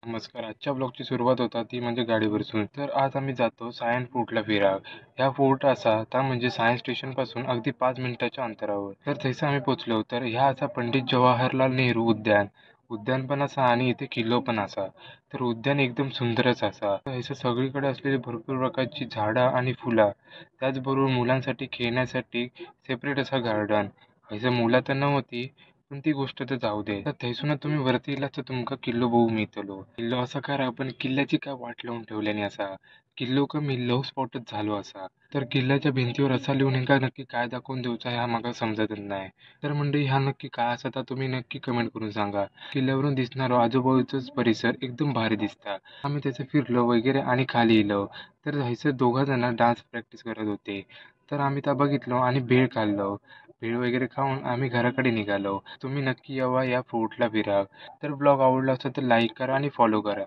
नमस्कार. आजच्या ब्लॉगची सुरुवात होता ती म्हणजे गाडीवरसून. तर आज आम्ही जातो सायन्स फोर्टला फिराक. ह्या फोर्ट असा ता म्हणजे सायन्स स्टेशनपासून अगदी 5 मिनिटाच्या अंतरावर. तर थंयसर आम्ही पोहोचलो. तर ह्या असा पंडित जवाहरलाल नेहरू उद्यान. उद्यान पण असा आणि इथे किल्लो पण असा. तर उद्यान एकदम सुंदरच असा. थंयसर सगळीकडे असलेली भरपूर प्रकारची झाडा आणि फुला. त्याचबरोबर मुलांसाठी खेळण्यासाठी सेपरेट असा गार्डन. हयसर मुला तर नव्हती. पण ती गोष्ट तर जाऊ दे. तर थंयसून तुम्ही वरती इलात तर तुमका किल्लो बघूक मेळतलो. किल्लो असा करा पण किल्ल्याची काय वाट लावून ठेवल्यानी असा. किल्लो कमी लव्ह स्पॉटच झालो असा. तर किल्ल्याच्या भिंतीवर असा लिहून ह्यांका नक्की काय दाखवून देऊचा ह्या माका समजतच नाही. तर मंडळी ह्या नक्की काय असा तर तुम्ही नक्की कमेंट करून सांगा. किल्ल्यावरून दिसणारा आजूबाजूचाच परिसर एकदम भारी दिसता. आम्ही त्याचं फिरलो वगैरे आणि खाली इलो. तर हयसर दोघा जण डान्स प्रॅक्टिस करत होते. तर आम्ही त्या बघितलो आणि भेळ खाल्लो. भेळ वगैरे खाऊन आम्ही घराकडे निघालो. तुम्ही नक्की यावा या फोर्टला फिरा. तर ब्लॉग आवडला असेल तर लाईक करा आणि फॉलो करा.